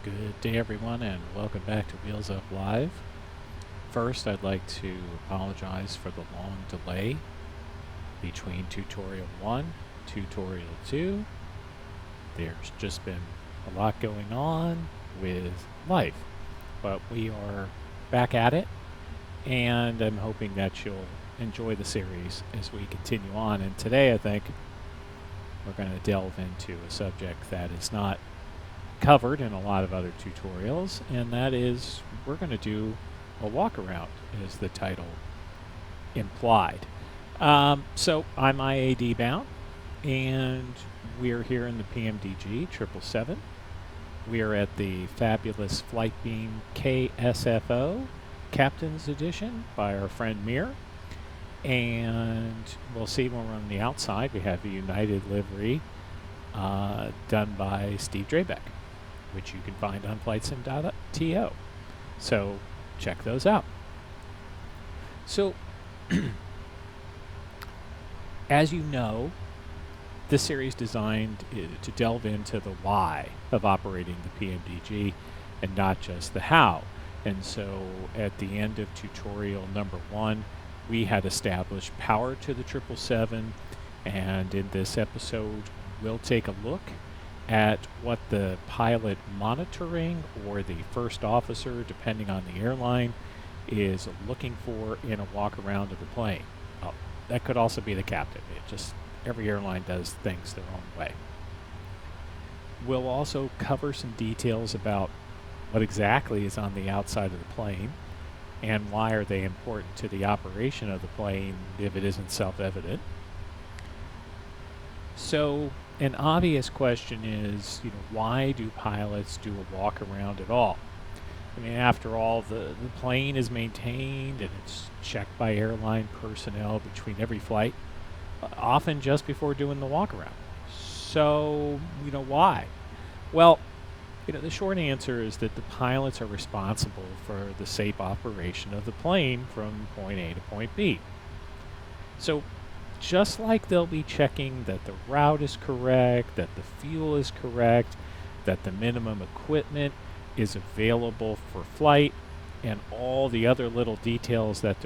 Good day, everyone, and welcome back to Wheels Up Live. First, I'd like to apologize for the long delay between Tutorial 1 Tutorial 2. There's just been a lot going on with life, but we are back at it, and I'm hoping that you'll enjoy the series as we continue on. And today, I think, we're going to delve into a subject that is not covered in a lot of other tutorials, and that is we're going to do a walkaround, as the title implied. So I'm IAD bound, and we're here in the PMDG 777. We are at the fabulous Flightbeam KSFO Captain's Edition by our friend Mir, and we'll see when we're on the outside. We have a United livery done by Steve Drabeck, which you can find on flightsim.to. So check those out. So, as you know, this series is designed to delve into the why of operating the PMDG and not just the how. And so at the end of tutorial number 1, we had established power to the 777, and in this episode we'll take a look at what the pilot monitoring or the first officer, depending on the airline, is looking for in a walk around of the plane. Oh, that could also be the captain. Every airline does things their own way. We'll also cover some details about what exactly is on the outside of the plane and why are they important to the operation of the plane if it isn't self-evident. So an obvious question is, why do pilots do a walk around at all? I mean, after all, the plane is maintained and it's checked by airline personnel between every flight, often just before doing the walk around. So, why? Well, the short answer is that the pilots are responsible for the safe operation of the plane from point A to point B. So, just like they'll be checking that the route is correct, that the fuel is correct, that the minimum equipment is available for flight, and all the other little details that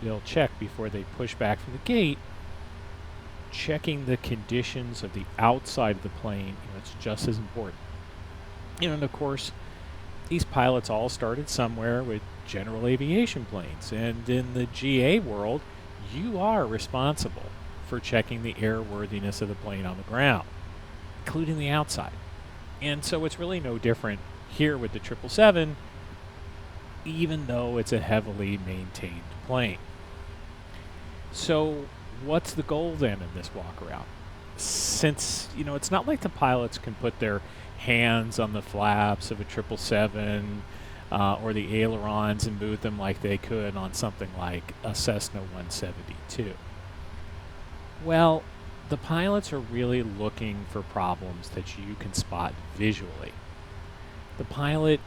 they'll check before they push back from the gate, checking the conditions of the outside of the plane, it's just as important. And of course, these pilots all started somewhere with general aviation planes, and in the GA world, you are responsible for checking the airworthiness of the plane on the ground, including the outside. And so it's really no different here with the 777, even though it's a heavily maintained plane. So what's the goal then in this walk around? Since, it's not like the pilots can put their hands on the flaps of a 777 or the ailerons and move them like they could on something like a Cessna 172. Well, the pilots are really looking for problems that you can spot visually. The pilot,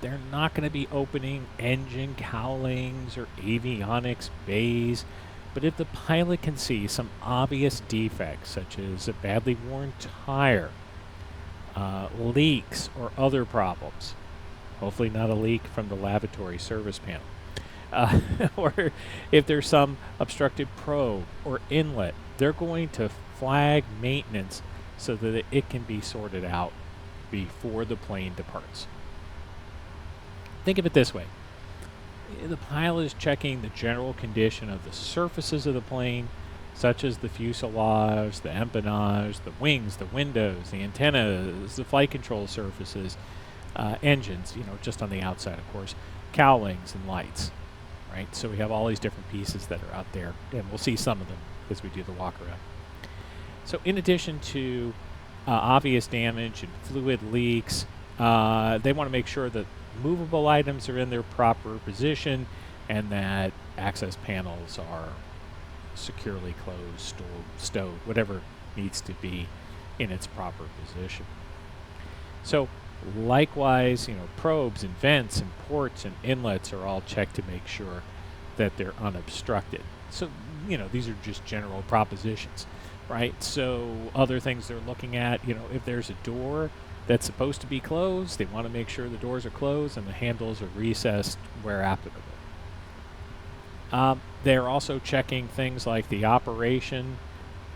they're not going to be opening engine cowlings or avionics bays, but if the pilot can see some obvious defects, such as a badly worn tire, leaks, or other problems, hopefully not a leak from the lavatory service panel, or if there's some obstructed probe or inlet, they're going to flag maintenance so that it can be sorted out before the plane departs. Think of it this way. The pilot is checking the general condition of the surfaces of the plane, such as the fuselage, the empennage, the wings, the windows, the antennas, the flight control surfaces, engines, just on the outside, of course, cowlings and lights, right? So we have all these different pieces that are out there, and we'll see some of them as we do the walk around. So in addition to obvious damage and fluid leaks, they want to make sure that movable items are in their proper position and that access panels are securely closed or stowed, whatever needs to be in its proper position. So likewise, probes and vents and ports and inlets are all checked to make sure that they're unobstructed. So, these are just general propositions, right? So other things they're looking at, if there's a door that's supposed to be closed. They want to make sure the doors are closed and the handles are recessed where applicable. They're also checking things like the operation,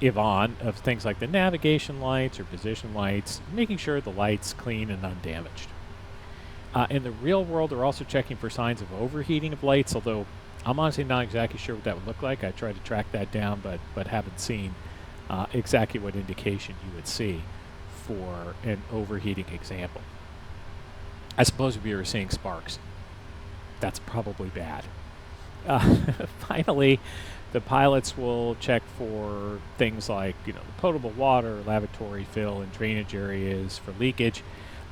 if on, of things like the navigation lights or position lights, making sure the light's clean and undamaged. In the real world, they're also checking for signs of overheating of lights, although I'm honestly not exactly sure what that would look like. I tried to track that down, but haven't seen exactly what indication you would see for an overheating example. I suppose if you were seeing sparks, that's probably bad. Finally, the pilots will check for things like, the potable water, lavatory fill, and drainage areas for leakage.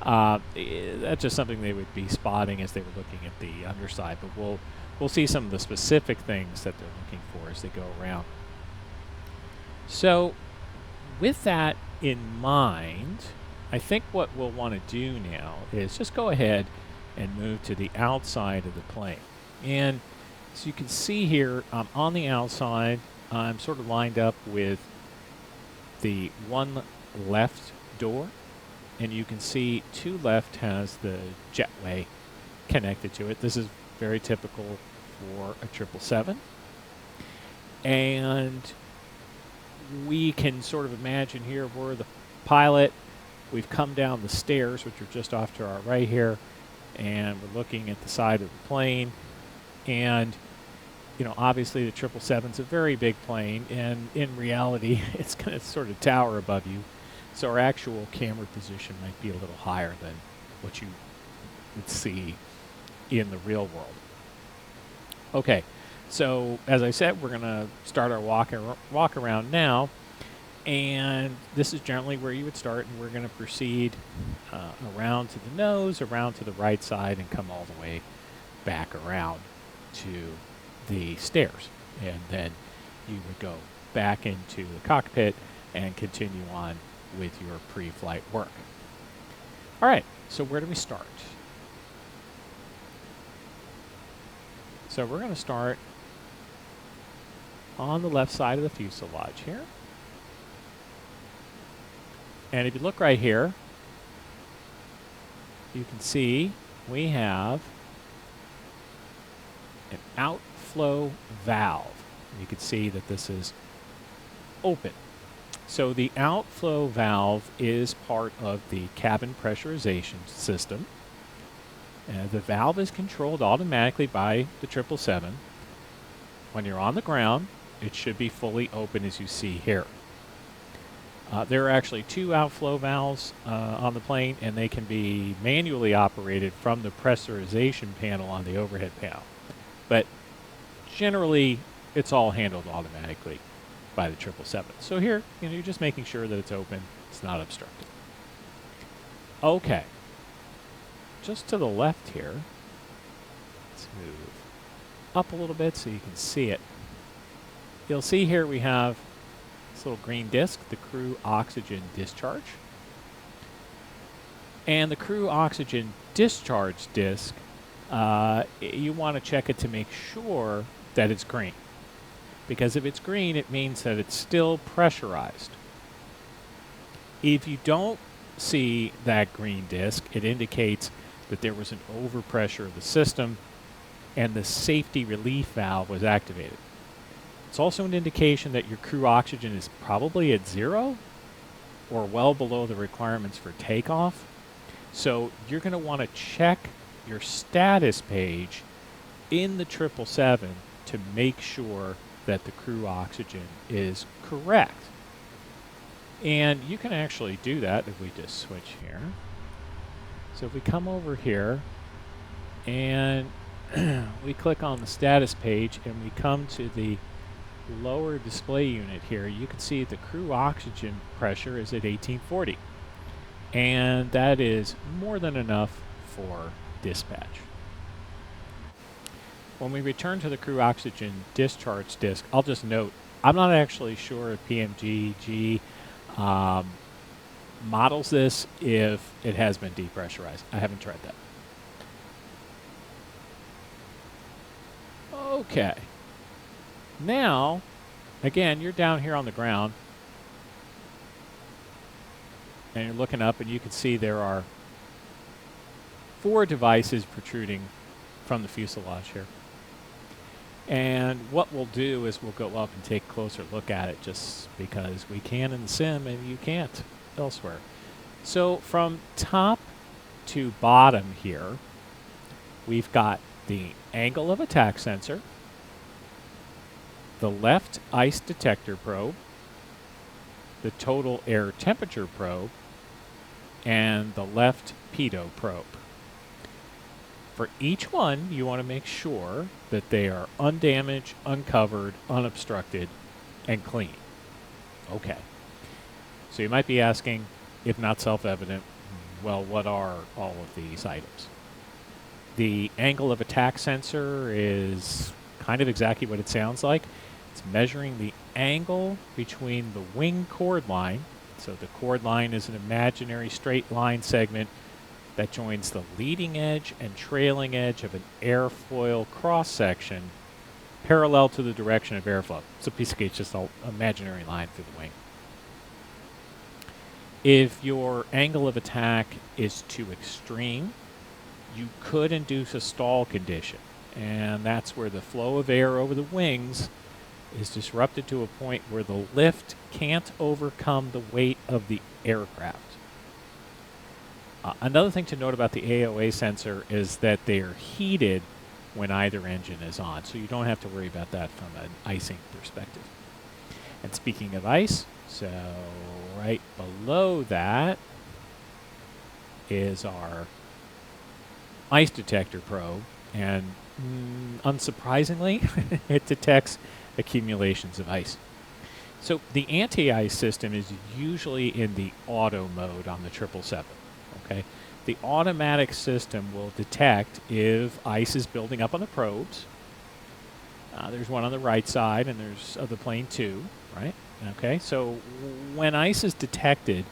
That's just something they would be spotting as they were looking at the underside, but we'll see some of the specific things that they're looking for as they go around. So, with that in mind, I think what we'll want to do now is just go ahead and move to the outside of the plane. And so you can see here, on the outside, I'm sort of lined up with the one left door, and you can see to left has the jetway connected to it. This is very typical for a 777. And we can sort of imagine here we're the pilot. We've come down the stairs, which are just off to our right here, and we're looking at the side of the plane. And obviously the 777's a very big plane, and in reality, it's going to sort of tower above you. So our actual camera position might be a little higher than what you would see in the real world. Okay, so as I said, we're going to start our walk around now, and this is generally where you would start, and we're going to proceed around to the nose, around to the right side, and come all the way back around to the stairs, and then you would go back into the cockpit and continue on with your pre-flight work. All right, so where do we start? So we're going to start on the left side of the fuselage here. And if you look right here, you can see we have an outflow valve. You can see that this is open. So the outflow valve is part of the cabin pressurization system. The valve is controlled automatically by the 777. When you're on the ground, it should be fully open, as you see here. There are actually two outflow valves on the plane, and they can be manually operated from the pressurization panel on the overhead panel. But generally, it's all handled automatically by the 777. So here, you're just making sure that it's open, it's not obstructed. Okay. Just to the left here, let's move up a little bit so you can see it. You'll see here we have this little green disc, the crew oxygen discharge. And the crew oxygen discharge disc, you want to check it to make sure that it's green. Because if it's green, it means that it's still pressurized. If you don't see that green disc, it indicates that there was an overpressure of the system and the safety relief valve was activated. It's also an indication that your crew oxygen is probably at 0 or well below the requirements for takeoff. So you're going to want to check your status page in the 777 to make sure that the crew oxygen is correct. And you can actually do that if we just switch here. So if we come over here and we click on the status page and we come to the lower display unit here, you can see the crew oxygen pressure is at 1840. And that is more than enough for dispatch. When we return to the crew oxygen discharge disc, I'll just note, I'm not actually sure if PMDG models this if it has been depressurized. I haven't tried that. Okay. Now, again, you're down here on the ground. and you're looking up, and you can see there are 4 devices protruding from the fuselage here. And what we'll do is we'll go up and take a closer look at it, just because we can in the sim and you can't elsewhere. So from top to bottom here, we've got the angle of attack sensor, the left ice detector probe, the total air temperature probe, and the left pitot probe. For each one, you want to make sure that they are undamaged, uncovered, unobstructed, and clean. Okay. So you might be asking, if not self-evident, well, what are all of these items? The angle of attack sensor is kind of exactly what it sounds like. It's measuring the angle between the wing chord line. So the chord line is an imaginary straight line segment that joins the leading edge and trailing edge of an airfoil cross-section parallel to the direction of airflow. So basically it's just an imaginary line through the wing. If your angle of attack is too extreme, you could induce a stall condition, and that's where the flow of air over the wings is disrupted to a point where the lift can't overcome the weight of the aircraft. Another thing to note about the AOA sensor is that they are heated when either engine is on, so you don't have to worry about that from an icing perspective. And speaking of ice, so right below that is our ice detector probe, and unsurprisingly, it detects accumulations of ice. So the anti-ice system is usually in the auto mode on the 777. Okay, the automatic system will detect if ice is building up on the probes. There's one on the right side, and there's of the plane too, right? Okay, so when ice is detected,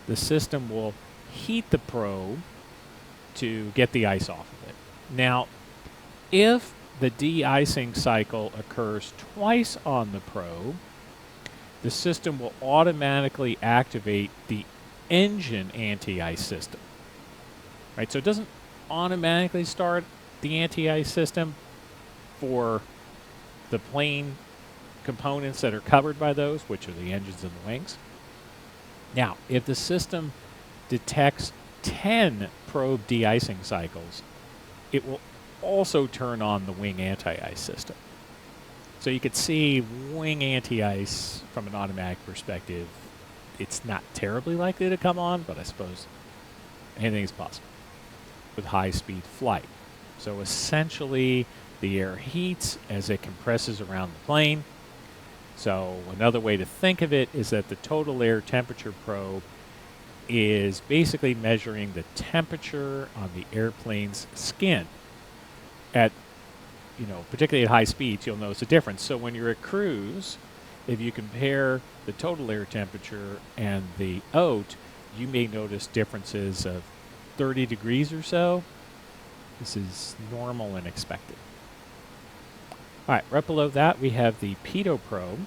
the system will heat the probe to get the ice off of it. Now, if the de-icing cycle occurs twice on the probe, the system will automatically activate the engine anti-ice system. Right, so it doesn't automatically start the anti-ice system for the plane components that are covered by those, which are the engines and the wings. Now, if the system detects 10 probe de-icing cycles, it will also turn on the wing anti-ice system. So you could see wing anti-ice from an automatic perspective, it's not terribly likely to come on, but I suppose anything is possible with high-speed flight. So essentially, the air heats as it compresses around the plane. So another way to think of it is that the total air temperature probe is basically measuring the temperature on the airplane's skin. At, particularly at high speeds, you'll notice a difference. So when you're at cruise, if you compare the total air temperature and the OAT, you may notice differences of 30 degrees or so. This is normal and expected. All right, right below that we have the pitot probe,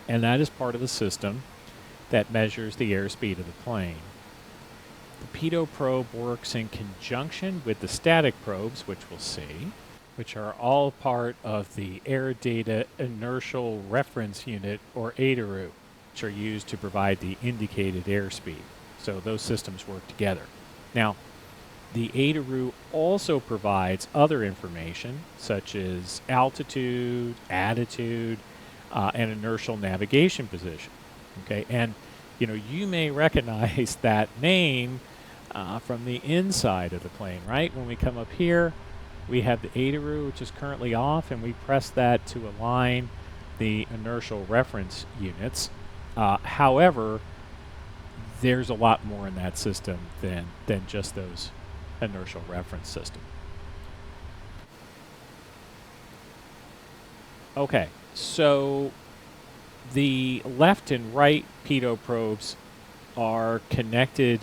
and that is part of the system that measures the airspeed of the plane. The pitot probe works in conjunction with the static probes, which we'll see, which are all part of the Air Data Inertial Reference Unit, or ADIRU, which are used to provide the indicated airspeed. So those systems work together. Now, the ADIRU also provides other information, such as altitude, attitude, and inertial navigation position. Okay, and you may recognize that name from the inside of the plane, right? When we come up here, we have the ADIRU, which is currently off, and we press that to align the inertial reference units. However, there's a lot more in that system than just those inertial reference system. Okay, so the left and right pitot probes are connected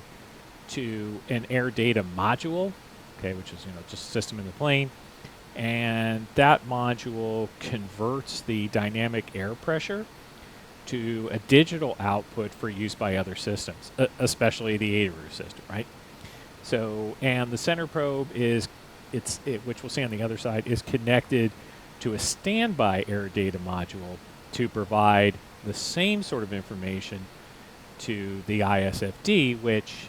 to an air data module, okay, which is just a system in the plane, and that module converts the dynamic air pressure to a digital output for use by other systems, especially the Adaroo system, right? So, and the center probe is, which we'll see on the other side, is connected to a standby air data module to provide the same sort of information to the ISFD, which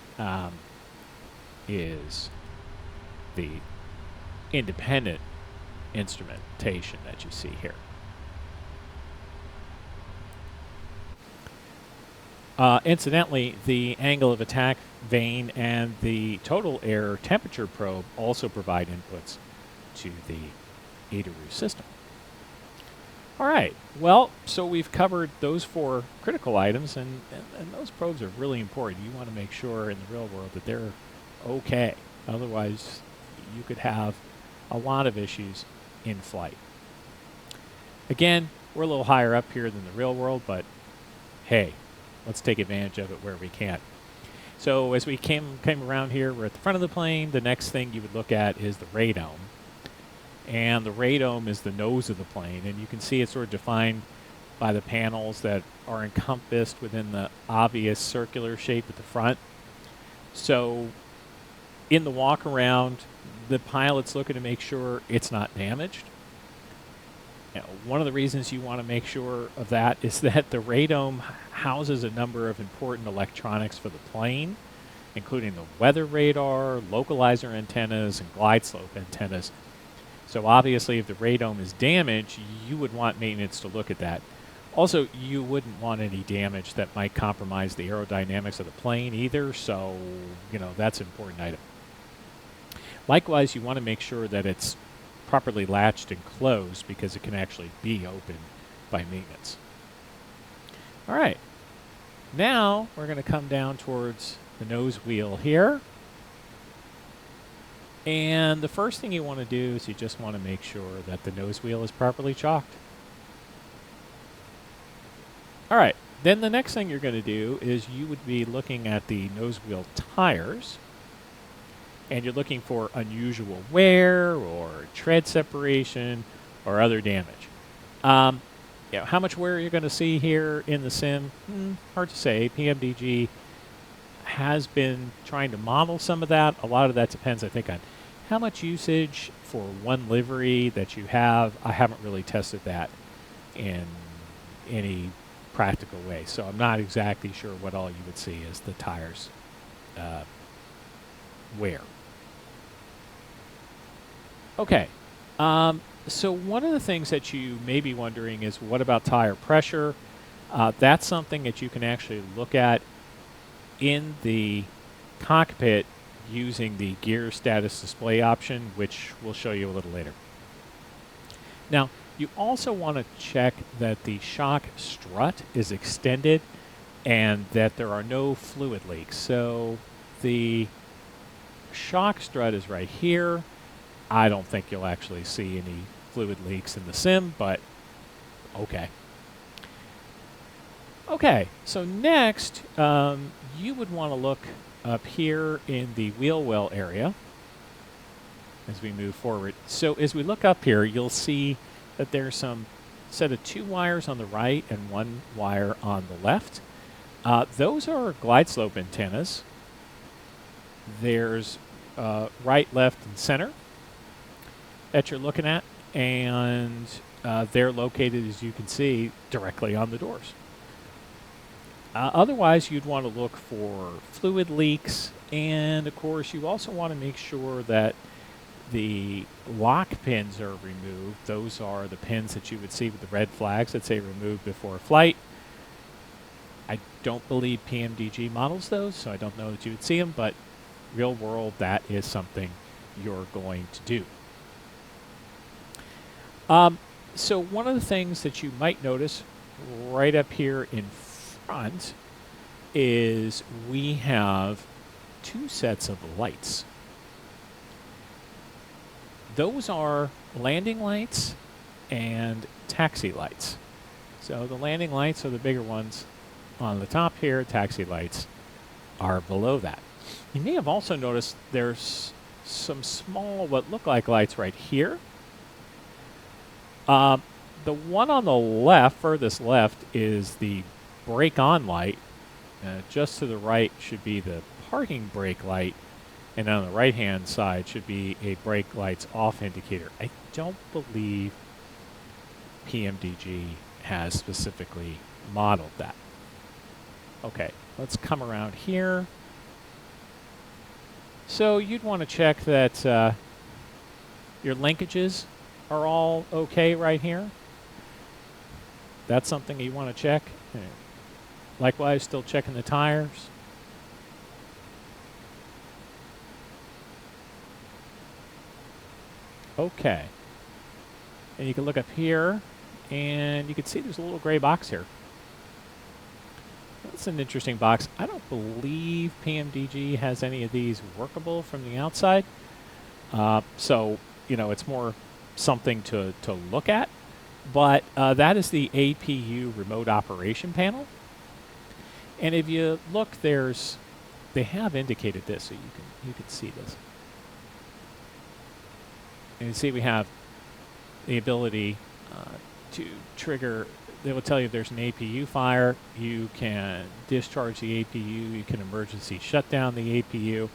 is the independent instrumentation that you see here. Incidentally, the angle of attack vane and the total air temperature probe also provide inputs to the Adaroo system. All right, well, so we've covered those 4 critical items, and those probes are really important. You want to make sure in the real world that they're okay. Otherwise, you could have a lot of issues in flight. Again, we're a little higher up here than the real world, but hey, let's take advantage of it where we can. So as we came around here, we're at the front of the plane. The next thing you would look at is the radome. And the radome is the nose of the plane, and you can see it's sort of defined by the panels that are encompassed within the obvious circular shape at the front. So in the walk around, the pilot's looking to make sure it's not damaged. Now, one of the reasons you want to make sure of that is that the radome houses a number of important electronics for the plane, including the weather radar, localizer antennas, and glide slope antennas. So obviously, if the radome is damaged, you would want maintenance to look at that. Also, you wouldn't want any damage that might compromise the aerodynamics of the plane either, so, that's an important item. Likewise, you want to make sure that it's properly latched and closed because it can actually be opened by maintenance. All right, now we're going to come down towards the nose wheel here. And the first thing you want to do is you just want to make sure that the nose wheel is properly chalked. All right, then the next thing you're going to do is you would be looking at the nose wheel tires, and you're looking for unusual wear or tread separation or other damage. How much wear you're going to see here in the sim, hard to say. PMDG has been trying to model some of that. A lot of that depends, I think, on how much usage for one livery that you have. I haven't really tested that in any practical way, so I'm not exactly sure what all you would see as the tires wear. Okay, so one of the things that you may be wondering is, what about tire pressure? That's something that you can actually look at in the cockpit using the gear status display option, which we'll show you a little later. Now, you also want to check that the shock strut is extended and that there are no fluid leaks. So the shock strut is right here. I don't think you'll actually see any fluid leaks in the sim, but okay. Okay, so next, you would want to look up here in the wheel well area as we move forward. So as we look up here, you'll see that there's some set of 2 wires on the right and 1 wire on the left. Those are glide slope antennas. There's right, left, and center that you're looking at, and they're located, as you can see, directly on the doors. Otherwise, you'd want to look for fluid leaks, and of course, you also want to make sure that the lock pins are removed. Those are the pins that you would see with the red flags that say removed before flight. I don't believe PMDG models those, so I don't know that you would see them, but real world, that is something you're going to do. So one of the things that you might notice right up here in front is we have 2 sets of lights. Those are landing lights and taxi lights. So the landing lights are the bigger ones on the top here. Taxi lights are below that. You may have also noticed there's some small, what look like lights right here. The one on the left, furthest left, is the brake on light. Just to the right should be the parking brake light, and on the right-hand side should be a brake lights off indicator. I don't believe PMDG has specifically modeled that. Okay, let's come around here. So you'd want to check that your linkages are all okay right here. That's something you want to check. Likewise, still checking the tires. Okay. And you can look up here, and you can see there's a little gray box here. That's an interesting box. I don't believe PMDG has any of these workable from the outside. So, you know, it's more something to look at. But that is the APU remote operation panel. And if you look, they have indicated this, so you can see this. And you see we have the ability to trigger. They will tell you if there's an APU fire. You can discharge the APU. You can emergency shut down the APU.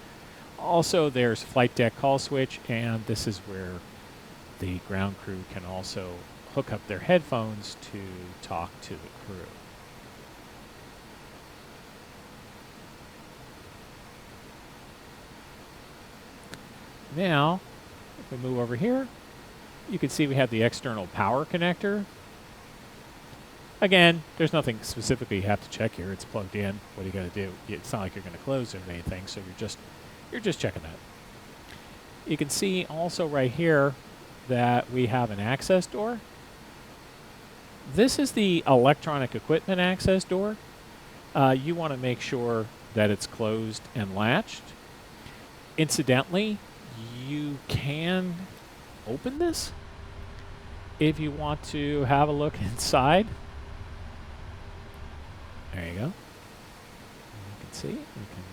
Also, there's flight deck call switch, and this is where the ground crew can also hook up their headphones to talk to the crew. Now, if we move over here, you can see we have the external power connector. Again, there's nothing specifically you have to check here. It's plugged in. What do you got to do? It's not like you're going to close it or anything, so you're just checking that. You can see also right here that we have an access door. This is the electronic equipment access door. You want to make sure that it's closed and latched. Incidentally, you can open this if you want to have a look inside. There you go. You can see. You can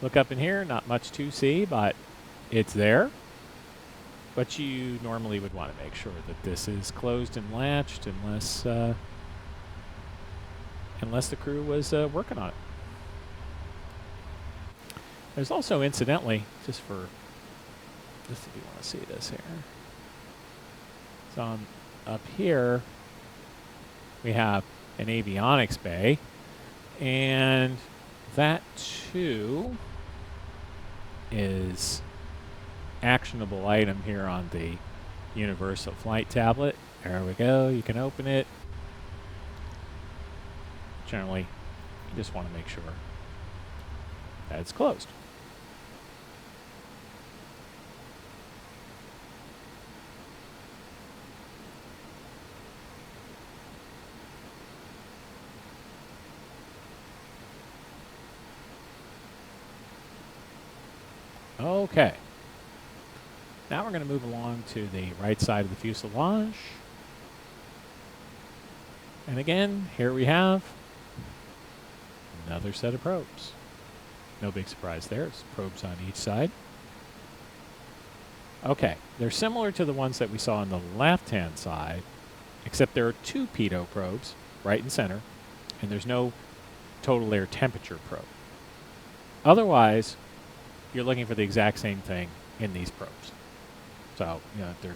look up in here. Not much to see, but it's there. But you normally would want to make sure that this is closed and latched unless the crew was working on it. There's also, incidentally, just if you want to see this here. So up here, we have an avionics bay, and that too is actionable item here on the Universal Flight tablet. There we go. You can open it. Generally, you just want to make sure that it's closed. Okay. Now we're going to move along to the right side of the fuselage. And again, here we have another set of probes. No big surprise there. There's probes on each side. Okay. They're similar to the ones that we saw on the left-hand side, except there are two pitot probes, right and center, and there's no total air temperature probe. Otherwise, you're looking for the exact same thing in these probes. So, you know, they're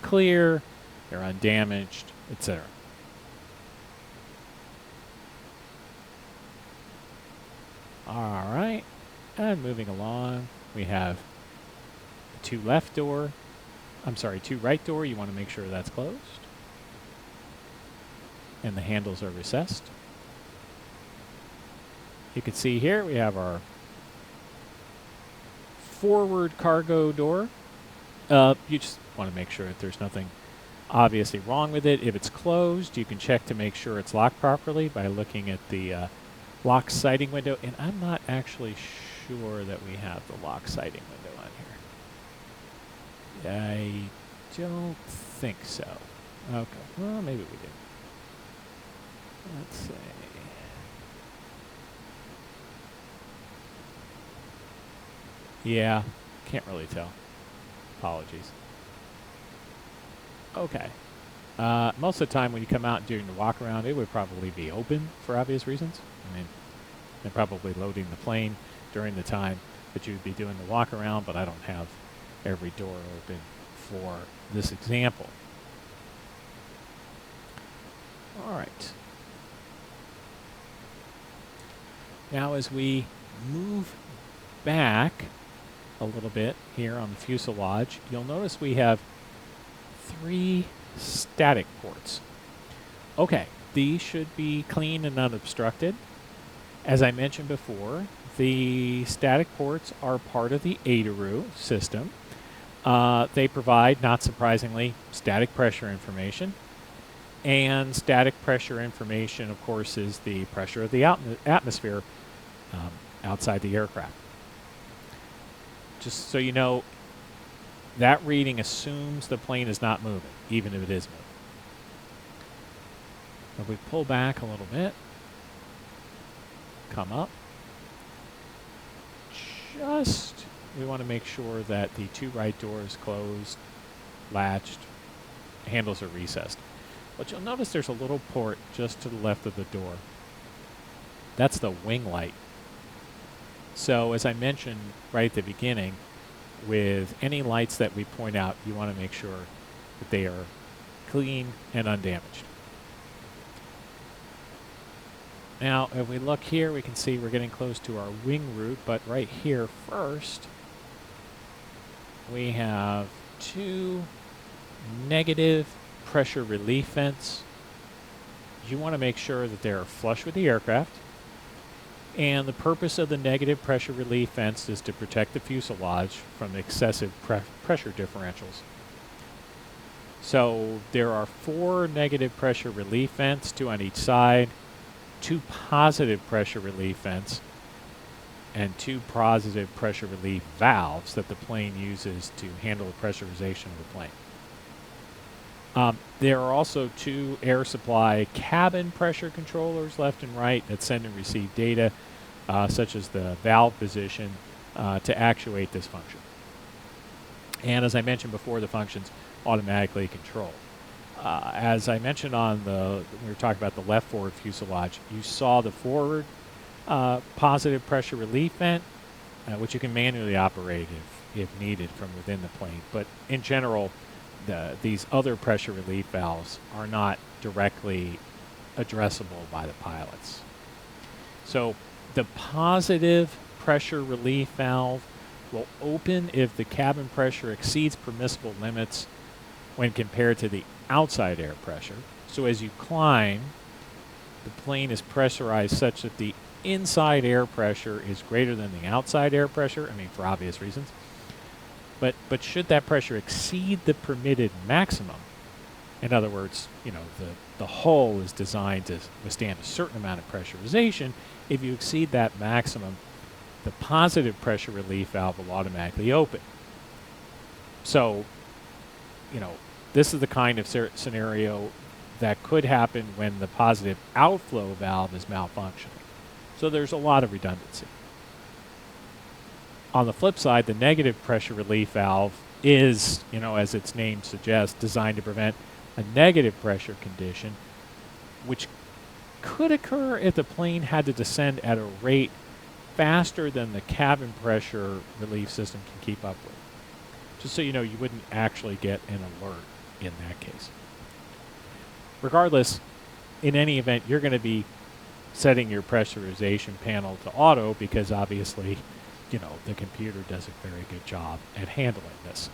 clear, they're undamaged, etc. All right, and moving along, we have two right door. You want to make sure that's closed. And the handles are recessed. You can see here we have our forward cargo door. You just want to make sure that there's nothing obviously wrong with it. If it's closed, you can check to make sure it's locked properly by looking at the lock sighting window. And I'm not actually sure that we have the lock sighting window on here. I don't think so. Okay, well, maybe we do. Let's see. Yeah, can't really tell. Apologies. Okay. Most of the time when you come out during the walk around, it would probably be open for obvious reasons. I mean, they're probably loading the plane during the time that you'd be doing the walk around, but I don't have every door open for this example. All right. Now as we move back a little bit here on the fuselage, you'll notice we have 3 static ports. Okay, these should be clean and unobstructed. As I mentioned before, the static ports are part of the ADARU system. They provide, not surprisingly, static pressure information. And static pressure information, of course, is the pressure of the atmosphere outside the aircraft. Just so you know, that reading assumes the plane is not moving, even if it is moving. If we pull back a little bit, come up, we want to make sure that the 2 right doors closed, latched, handles are recessed. But you'll notice there's a little port just to the left of the door. That's the wing light. So as I mentioned right at the beginning, with any lights that we point out, you want to make sure that they are clean and undamaged. Now, if we look here, we can see we're getting close to our wing route, but right here first, we have 2 negative pressure relief vents. You want to make sure that they're flush with the aircraft. And the purpose of the negative pressure relief vents is to protect the fuselage from excessive pressure differentials. So there are 4 negative pressure relief vents, 2 on each side, 2 positive pressure relief vents, and 2 positive pressure relief valves that the plane uses to handle the pressurization of the plane. There are also 2 air supply cabin pressure controllers left and right that send and receive data, such as the valve position, to actuate this function. And as I mentioned before, the function's automatically controlled. As I mentioned when we were talking about the left forward fuselage, you saw the forward positive pressure relief vent, which you can manually operate if needed from within the plane. But in general, these other pressure relief valves are not directly addressable by the pilots. So the positive pressure relief valve will open if the cabin pressure exceeds permissible limits when compared to the outside air pressure. So as you climb, the plane is pressurized such that the inside air pressure is greater than the outside air pressure, I mean, for obvious reasons. But should that pressure exceed the permitted maximum, in other words, you know, the hull is designed to withstand a certain amount of pressurization. If you exceed that maximum, the positive pressure relief valve will automatically open. So, you know, this is the kind of scenario that could happen when the positive outflow valve is malfunctioning. So there's a lot of redundancy. On the flip side, the negative pressure relief valve is, you know, as its name suggests, designed to prevent a negative pressure condition, which could occur if the plane had to descend at a rate faster than the cabin pressure relief system can keep up with. Just so you know, you wouldn't actually get an alert in that case. Regardless, in any event, you're going to be setting your pressurization panel to auto because obviously, you know, the computer does a very good job at handling this.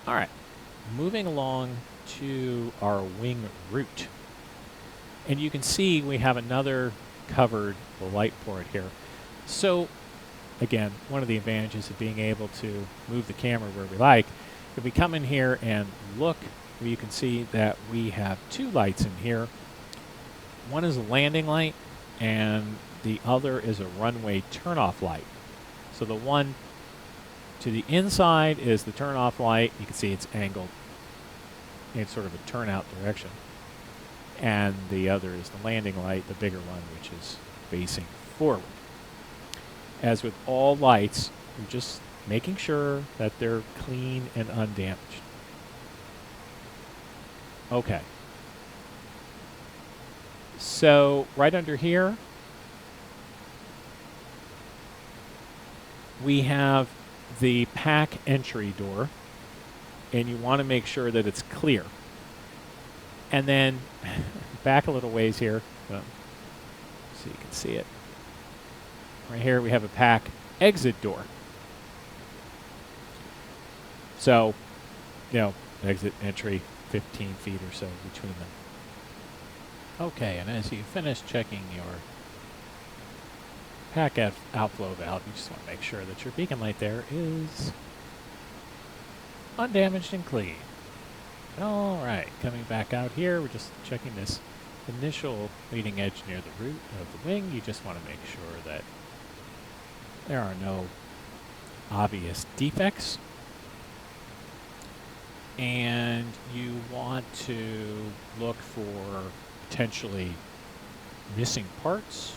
All right, moving along to our wing route. And you can see we have another covered light port here. So again, one of the advantages of being able to move the camera where we like, if we come in here and look, you can see that we have 2 lights in here. One is a landing light and the other is a runway turnoff light. So the one to the inside is the turnoff light. You can see it's angled in sort of a turnout direction. And the other is the landing light, the bigger one, which is facing forward. As with all lights, you're just making sure that they're clean and undamaged. Okay. So right under here, we have the pack entry door, and you want to make sure that it's clear. And then back a little ways here, so you can see it. Right here we have a pack exit door. So, exit, entry, 15 feet or so between them. Okay, and as you finish checking your pack outflow valve, you just want to make sure that your beacon light there is undamaged and clean. All right, coming back out here, we're just checking this initial leading edge near the root of the wing. You just want to make sure that there are no obvious defects. And you want to look for potentially missing parts,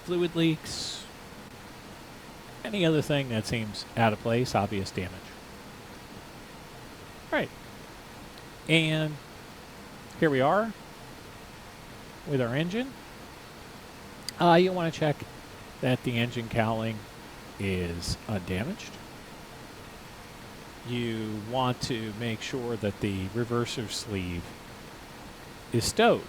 fluid leaks, any other thing that seems out of place, obvious damage. Right. And here we are with our engine. You want to check that the engine cowling is undamaged. You want to make sure that the reverser sleeve is stowed.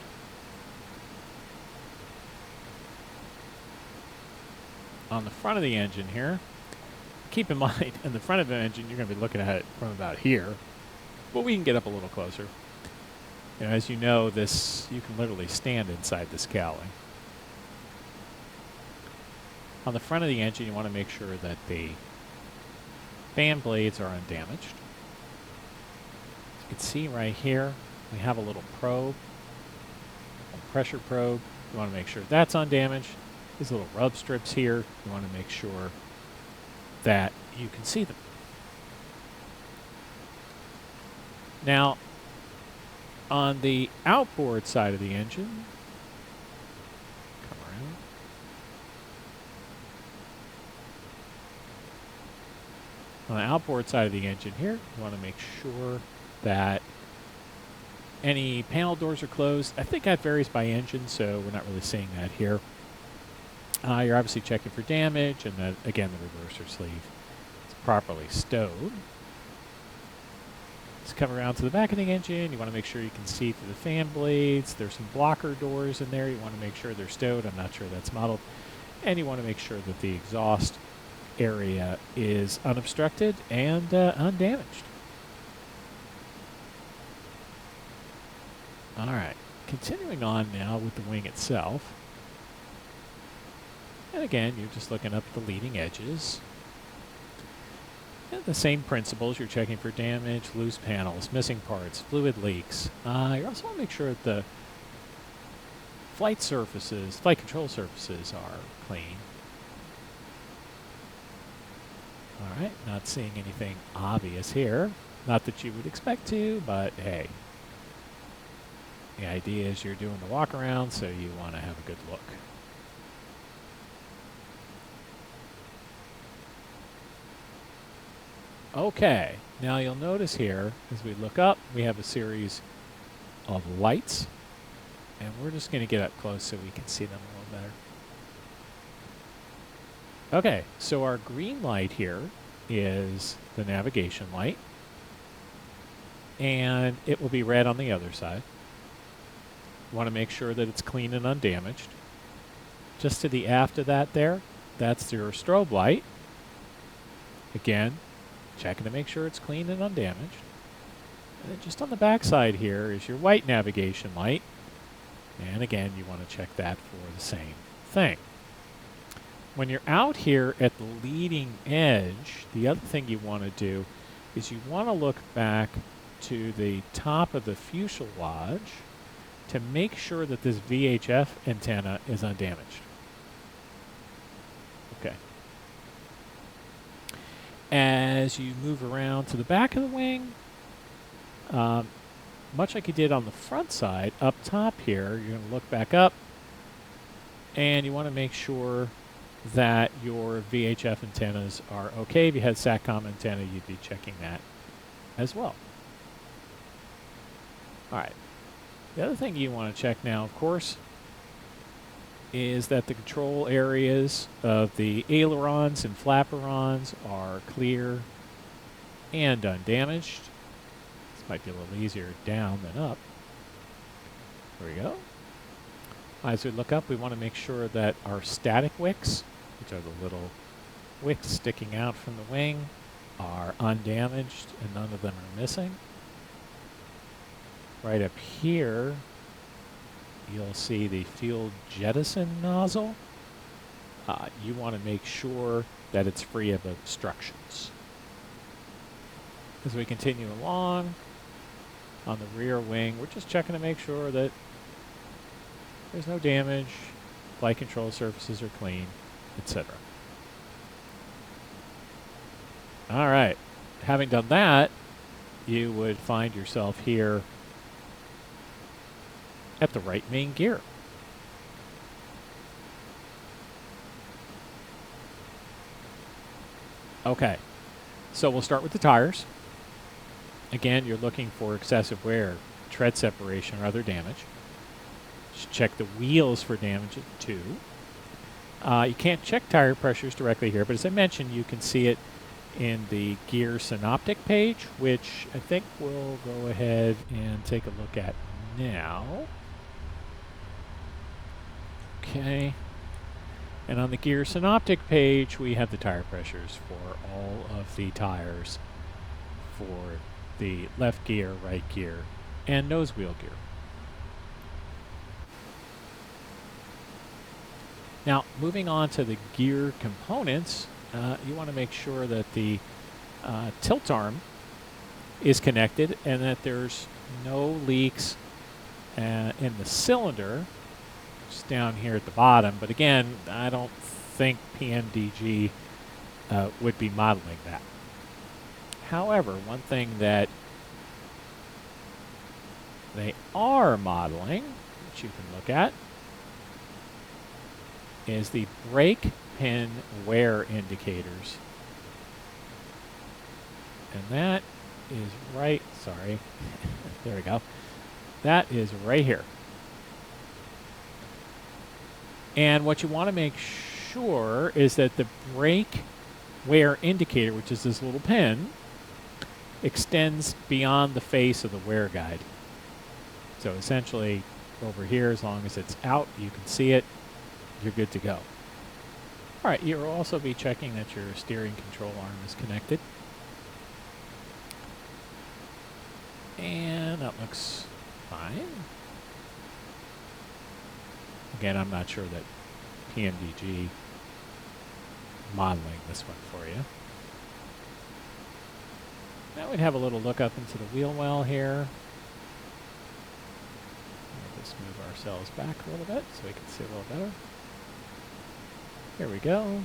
On the front of the engine here, keep in mind, in the front of the engine, you're going to be looking at it from about here, but we can get up a little closer. As you know, you can literally stand inside this cowling. On the front of the engine, you want to make sure that the fan blades are undamaged. You can see right here, we have a little probe, a pressure probe. You want to make sure that's undamaged. These little rub strips here, you want to make sure that you can see them. Now, on the outboard side of the engine, come around. On the outboard side of the engine here, you want to make sure that any panel doors are closed. I think that varies by engine, so we're not really seeing that here. You're obviously checking for damage, and that, again, the reverser sleeve is properly stowed. Let's come around to the back of the engine. You want to make sure you can see through the fan blades. There's some blocker doors in there. You want to make sure they're stowed. I'm not sure that's modeled. And you want to make sure that the exhaust area is unobstructed and undamaged. All right, continuing on now with the wing itself. And again, you're just looking up at the leading edges. And the same principles, you're checking for damage, loose panels, missing parts, fluid leaks. You also want to make sure that the flight control surfaces are clean. All right, not seeing anything obvious here. Not that you would expect to, but hey. The idea is you're doing the walk around, so you want to have a good look. Okay, now you'll notice here, as we look up, we have a series of lights, and we're just going to get up close so we can see them a little better. Okay, so our green light here is the navigation light, and it will be red on the other side. You want to make sure that it's clean and undamaged. Just to the aft of that there, that's your strobe light. Again, checking to make sure it's clean and undamaged. And then just on the back side here is your white navigation light. And again, you want to check that for the same thing. When you're out here at the leading edge, the other thing you want to do is you want to look back to the top of the fuselage to make sure that this VHF antenna is undamaged. Okay. As you move around to the back of the wing, much like you did on the front side, up top here, you're going to look back up, and you want to make sure that your VHF antennas are okay. If you had SATCOM antenna, you'd be checking that as well. All right. The other thing you want to check now, of course, is that the control areas of the ailerons and flaperons are clear and undamaged. This might be a little easier down than up. There we go. As we look up, we want to make sure that our static wicks, which are the little wicks sticking out from the wing, are undamaged and none of them are missing. Right up here, you'll see the fuel jettison nozzle. You want to make sure that it's free of obstructions. As we continue along, on the rear wing, we're just checking to make sure that there's no damage, flight control surfaces are clean, etc. All right, having done that, you would find yourself here at the right main gear. Okay, so we'll start with the tires. Again, you're looking for excessive wear, tread separation, or other damage. Just check the wheels for damage too. You can't check tire pressures directly here, but as I mentioned, you can see it in the gear synoptic page, which I think we'll go ahead and take a look at now. Okay. And on the gear synoptic page, we have the tire pressures for all of the tires for the left gear, right gear, and nose wheel gear. Now, moving on to the gear components, you want to make sure that the tilt arm is connected and that there's no leaks in the cylinder. It's down here at the bottom, but again, I don't think PMDG would be modeling that. However, one thing that they are modeling, which you can look at, is the brake pin wear indicators. And that is right, sorry, there we go. That is right here. And what you want to make sure is that the brake wear indicator, which is this little pin, extends beyond the face of the wear guide. So essentially, over here, as long as it's out, you can see it, you're good to go. All right, you'll also be checking that your steering control arm is connected. And that looks fine. Again, I'm not sure that PMDG modeling this one for you. Now we'd have a little look up into the wheel well here. We'll just move ourselves back a little bit so we can see a little better. Here we go.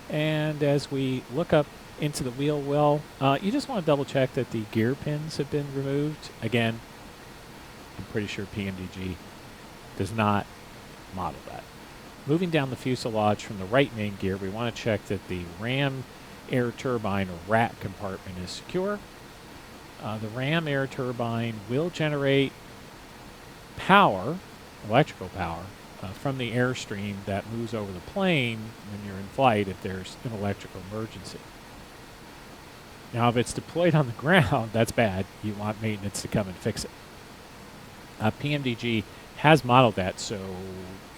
And as we look up into the wheel well, you just want to double check that the gear pins have been removed. Again, I'm pretty sure PMDG does not model that. Moving down the fuselage from the right main gear, we want to check that the ram air turbine or rat compartment is secure. The ram air turbine will generate power, electrical power, from the airstream that moves over the plane when you're in flight if there's an electrical emergency. Now, if it's deployed on the ground, that's bad. You want maintenance to come and fix it. PMDG has modeled that, so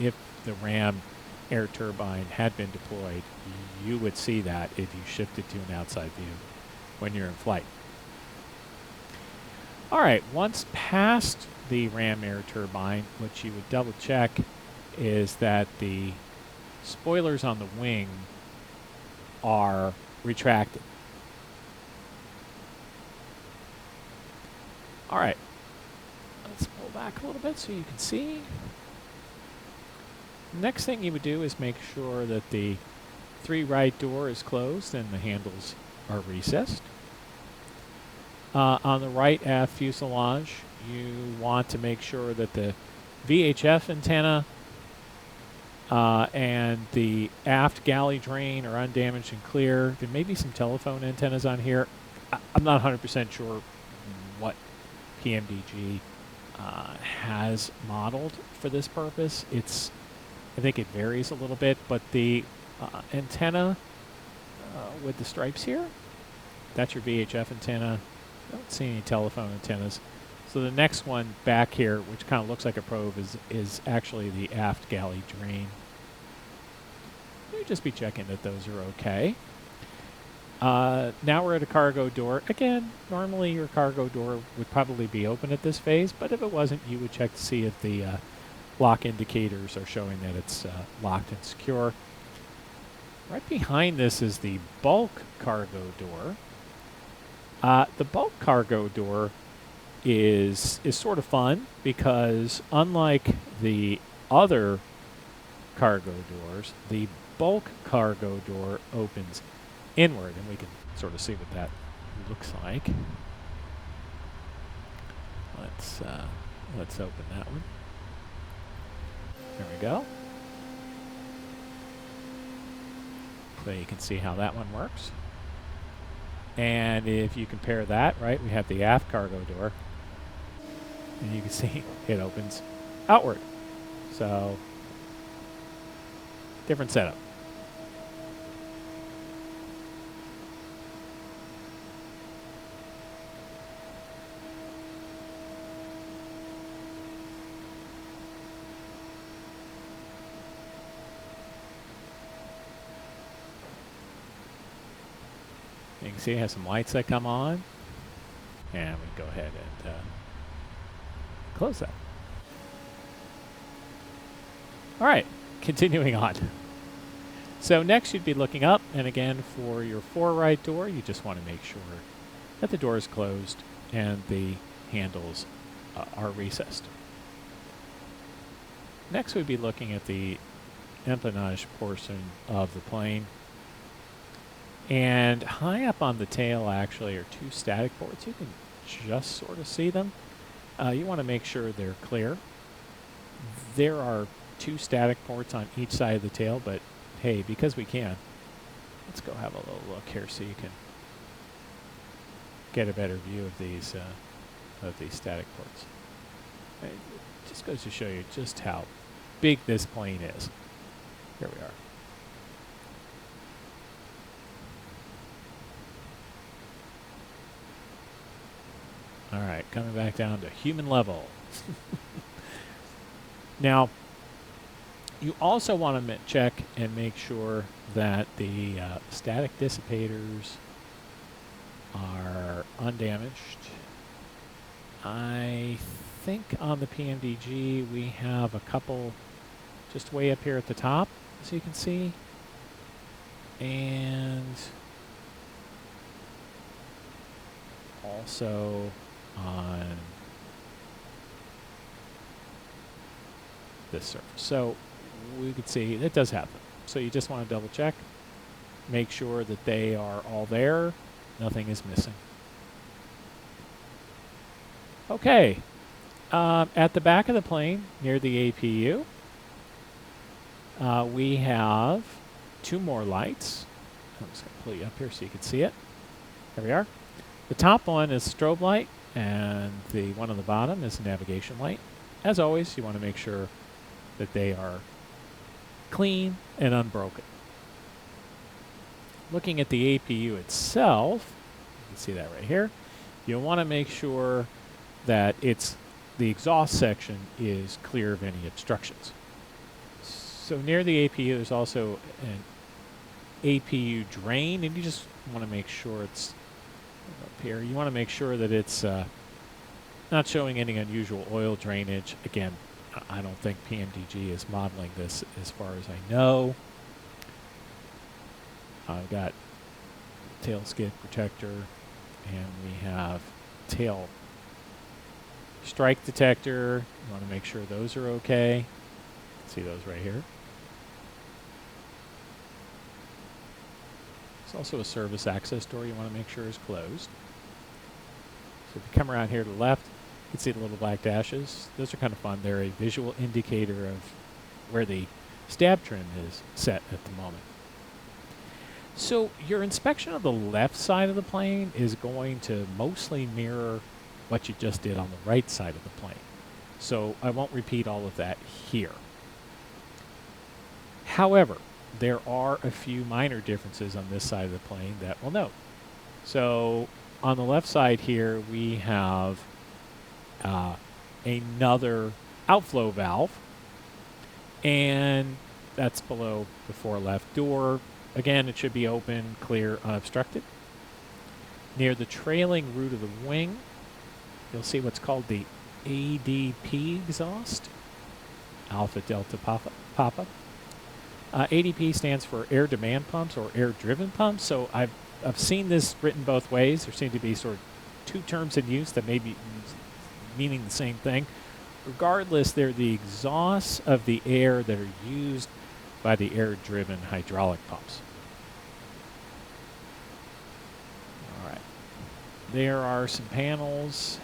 if the ram air turbine had been deployed, you would see that if you shifted to an outside view when you're in flight. All right, once past the ram air turbine, what you would double check is that the spoilers on the wing are retracted. All right, let's pull back a little bit so you can see. Next thing you would do is make sure that the 3 right door is closed and the handles are recessed. On the right aft fuselage, you want to make sure that the VHF antenna and the aft galley drain are undamaged and clear. There may be some telephone antennas on here. I'm not 100% sure what PMDG has modeled for this purpose. I think it varies a little bit, but the antenna with the stripes here, that's your VHF antenna. I don't see any telephone antennas. So the next one back here, which kind of looks like a probe, is actually the aft galley drain. You just be checking that those are okay. Now we're at a cargo door. Again, normally your cargo door would probably be open at this phase, but if it wasn't, you would check to see if the lock indicators are showing that it's locked and secure. Right behind this is the bulk cargo door. The bulk cargo door is sort of fun because unlike the other cargo doors, the bulk cargo door opens inward, and we can sort of see what that looks like. Let's open that one. There we go. So you can see how that one works. And if you compare that, right, we have the aft cargo door, and you can see it opens outward. So, different setup. You can see it has some lights that come on, and we can go ahead and close that. All right, continuing on. So next you'd be looking up, and again for your fore-right door, you just want to make sure that the door is closed and the handles are recessed. Next we'd be looking at the empennage portion of the plane. And high up on the tail actually are two static ports. You can just sort of see them. You want to make sure they're clear. There are two static ports on each side of the tail, but hey, because we can, let's go have a little look here so you can get a better view of these static ports. It just goes to show you just how big this plane is. Here we are. All right, coming back down to human level. Now, you also want to check and make sure that the static dissipators are undamaged. I think on the PMDG we have a couple just way up here at the top, as you can see. And also on this surface. So we could see it does happen. So you just want to double check, make sure that they are all there, nothing is missing. Okay, at the back of the plane near the APU, we have two more lights. I'm just going to pull you up here so you can see it. There we are. The top one is strobe light, and the one on the bottom is a navigation light. As always, you want to make sure that they are clean and unbroken. Looking at the APU itself, you can see that right here. You'll want to make sure that the exhaust section is clear of any obstructions. So near the APU, there's also an APU drain, and you just want to make sure it's up here. You want to make sure that it's not showing any unusual oil drainage. Again, I don't think PMDG is modeling this as far as I know. I've got tail skid protector, and we have tail strike detector. You want to make sure those are okay. See those right here. There's also a service access door you want to make sure is closed. So if you come around here to the left, you can see the little black dashes. Those are kind of fun. They're a visual indicator of where the stab trim is set at the moment. So your inspection of the left side of the plane is going to mostly mirror what you just did on the right side of the plane. So I won't repeat all of that here. However, there are a few minor differences on this side of the plane that we'll note. So on the left side here, we have another outflow valve, and that's below the fore left door. Again, it should be open, clear, unobstructed. Near the trailing root of the wing, you'll see what's called the ADP exhaust, Alpha Delta Papa. ADP stands for air demand pumps or air driven pumps. So I've seen this written both ways. There seem to be sort of two terms in use that may be meaning the same thing. Regardless, they're the exhausts of the air that are used by the air-driven hydraulic pumps. All right. There are some panels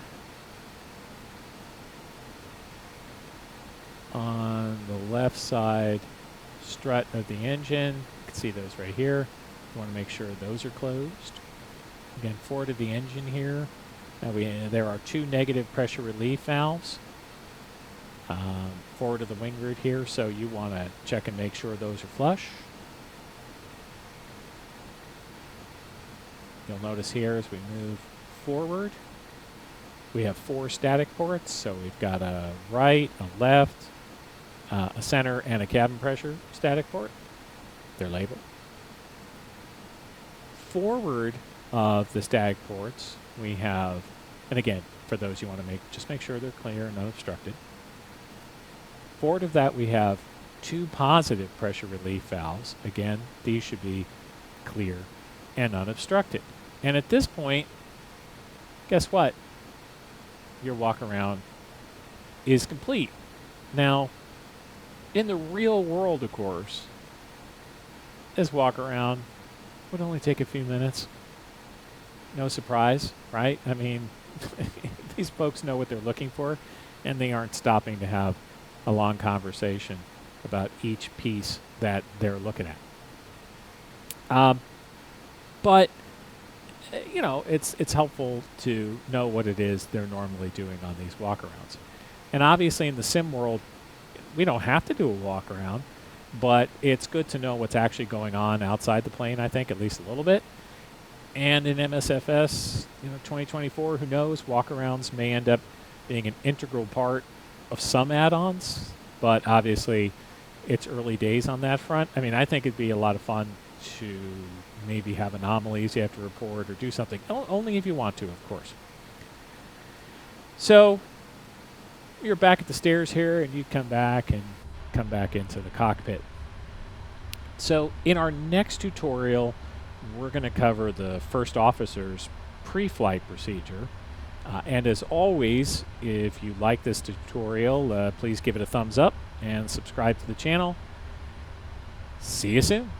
on the left side strut of the engine. You can see those right here. You want to make sure those are closed. Again, forward of the engine here. Now there are two negative pressure relief valves forward of the wing root here, so you want to check and make sure those are flush. You'll notice here as we move forward, we have 4 static ports, so we've got a right, a left, a center, and a cabin pressure static port. They're labeled. Forward of the static ports, we have, and again, for those you want to just make sure they're clear and unobstructed. Forward of that, we have 2 positive pressure relief valves. Again, these should be clear and unobstructed. And at this point, guess what? Your walk around is complete. Now, in the real world, of course, this walk around would only take a few minutes. No surprise, right? I mean, these folks know what they're looking for, and they aren't stopping to have a long conversation about each piece that they're looking at. But you know, it's helpful to know what it is they're normally doing on these walkarounds. And obviously in the sim world, we don't have to do a walkaround, but it's good to know what's actually going on outside the plane, I think, at least a little bit. And in MSFS, 2024, who knows, walkarounds may end up being an integral part of some add-ons, but obviously it's early days on that front. I mean, I think it'd be a lot of fun to maybe have anomalies you have to report or do something, only if you want to, of course. So you're back at the stairs here, and you come back into the cockpit. So in our next tutorial, we're going to cover the first officer's pre-flight procedure. And as always, if you like this tutorial, please give it a thumbs up and subscribe to the channel. See you soon.